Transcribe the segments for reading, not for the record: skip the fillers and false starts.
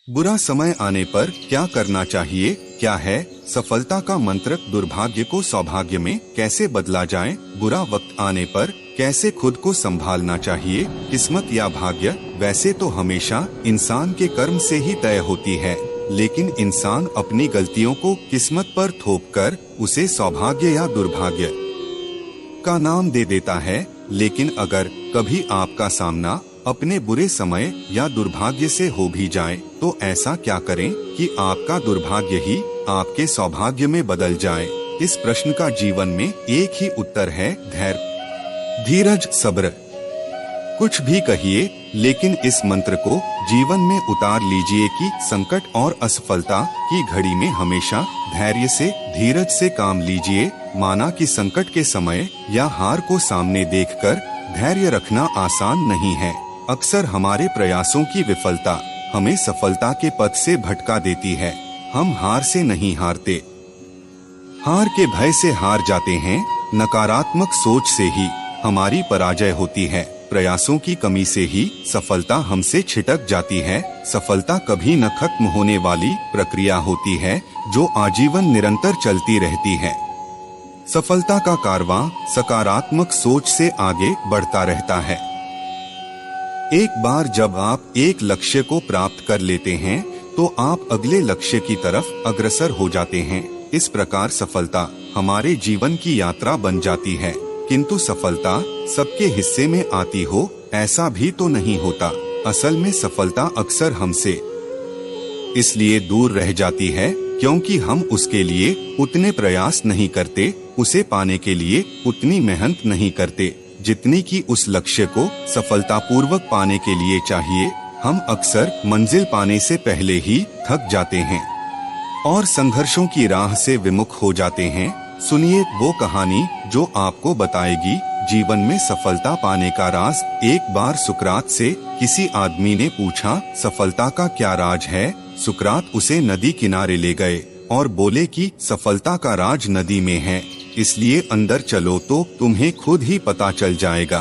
बुरा समय आने पर क्या करना चाहिए? क्या है सफलता का मंत्र? दुर्भाग्य को सौभाग्य में कैसे बदला जाए? बुरा वक्त आने पर कैसे खुद को संभालना चाहिए? किस्मत या भाग्य वैसे तो हमेशा इंसान के कर्म से ही तय होती है, लेकिन इंसान अपनी गलतियों को किस्मत पर थोपकर उसे सौभाग्य या दुर्भाग्य का नाम दे देता है। लेकिन अगर कभी आपका सामना अपने बुरे समय या दुर्भाग्य से हो भी जाए, तो ऐसा क्या करें कि आपका दुर्भाग्य ही आपके सौभाग्य में बदल जाए? इस प्रश्न का जीवन में एक ही उत्तर है, धैर्य, धीरज, सब्र। कुछ भी कहिए, लेकिन इस मंत्र को जीवन में उतार लीजिए कि संकट और असफलता की घड़ी में हमेशा धैर्य से, धीरज से काम लीजिए। माना कि संकट के समय या हार को सामने देखकर धैर्य रखना आसान नहीं है। अक्सर हमारे प्रयासों की विफलता हमें सफलता के पथ से भटका देती है। हम हार से नहीं हारते, हार के भय से हार जाते हैं। नकारात्मक सोच से ही हमारी पराजय होती है। प्रयासों की कमी से ही सफलता हमसे छिटक जाती है। सफलता कभी न खत्म होने वाली प्रक्रिया होती है, जो आजीवन निरंतर चलती रहती है। सफलता का कारवां सकारात्मक सोच से आगे बढ़ता रहता है। एक बार जब आप एक लक्ष्य को प्राप्त कर लेते हैं, तो आप अगले लक्ष्य की तरफ अग्रसर हो जाते हैं। इस प्रकार सफलता हमारे जीवन की यात्रा बन जाती है। किंतु सफलता सबके हिस्से में आती हो, ऐसा भी तो नहीं होता। असल में सफलता अक्सर हमसे इसलिए दूर रह जाती है क्योंकि हम उसके लिए उतने प्रयास नहीं करते, उसे पाने के लिए उतनी मेहनत नहीं करते जितनी कि उस लक्ष्य को सफलतापूर्वक पाने के लिए चाहिए। हम अक्सर मंजिल पाने से पहले ही थक जाते हैं और संघर्षों की राह से विमुख हो जाते हैं। सुनिए वो कहानी जो आपको बताएगी जीवन में सफलता पाने का राज। एक बार सुकरात से किसी आदमी ने पूछा, सफलता का क्या राज है? सुकरात उसे नदी किनारे ले गए और बोले कि सफलता का राज नदी में है, इसलिए अंदर चलो तो तुम्हें खुद ही पता चल जाएगा।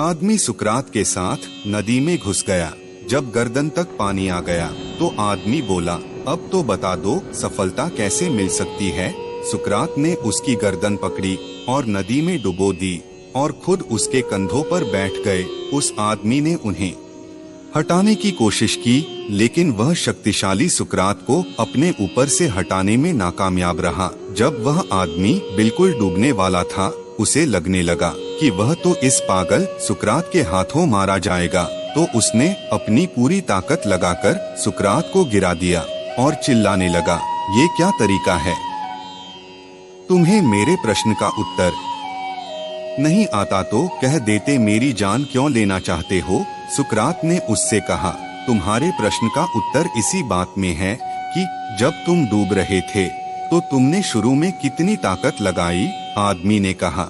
आदमी सुकरात के साथ नदी में घुस गया। जब गर्दन तक पानी आ गया तो आदमी बोला, अब तो बता दो सफलता कैसे मिल सकती है? सुकरात ने उसकी गर्दन पकड़ी और नदी में डुबो दी और खुद उसके कंधों पर बैठ गए। उस आदमी ने उन्हें हटाने की कोशिश की, लेकिन वह शक्तिशाली सुकरात को अपने ऊपर से हटाने में नाकामयाब रहा। जब वह आदमी बिल्कुल डूबने वाला था, उसे लगने लगा कि वह तो इस पागल सुकरात के हाथों मारा जाएगा। तो उसने अपनी पूरी ताकत लगाकर सुकरात को गिरा दिया और चिल्लाने लगा, ये क्या तरीका है? तुम्हें मेरे प्रश्न का उत्तर नहीं आता तो कह देते, मेरी जान क्यों लेना चाहते हो? सुकरात ने उससे कहा, तुम्हारे प्रश्न का उत्तर इसी बात में है कि जब तुम डूब रहे थे तो तुमने शुरू में कितनी ताकत लगाई? आदमी ने कहा,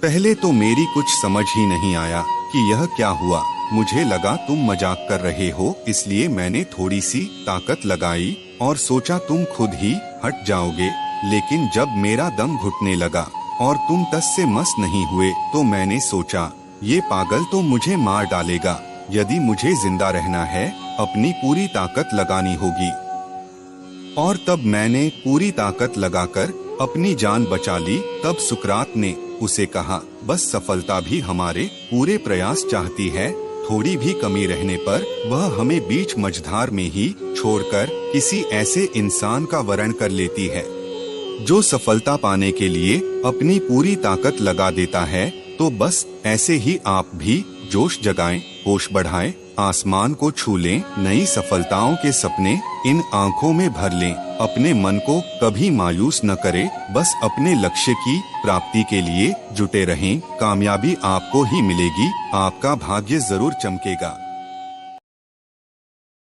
पहले तो मेरी कुछ समझ ही नहीं आया कि यह क्या हुआ। मुझे लगा तुम मजाक कर रहे हो, इसलिए मैंने थोड़ी सी ताकत लगाई और सोचा तुम खुद ही हट जाओगे। लेकिन जब मेरा दम घुटने लगा और तुम तस से मस नहीं हुए, तो मैंने सोचा ये पागल तो मुझे मार डालेगा। यदि मुझे जिंदा रहना है, अपनी पूरी ताकत लगानी होगी। और तब मैंने पूरी ताकत लगाकर अपनी जान बचा ली। तब सुकरात ने उसे कहा, बस सफलता भी हमारे पूरे प्रयास चाहती है। थोड़ी भी कमी रहने पर वह हमें बीच मझधार में ही छोड़कर किसी ऐसे इंसान का वरण कर लेती है जो सफलता पाने के लिए अपनी पूरी ताकत लगा देता है। तो बस ऐसे ही आप भी जोश जगाएं, होश बढ़ाएं, आसमान को छू लें, नई सफलताओं के सपने इन आंखों में भर लें। अपने मन को कभी मायूस न करें, बस अपने लक्ष्य की प्राप्ति के लिए जुटे रहें। कामयाबी आपको ही मिलेगी, आपका भाग्य जरूर चमकेगा।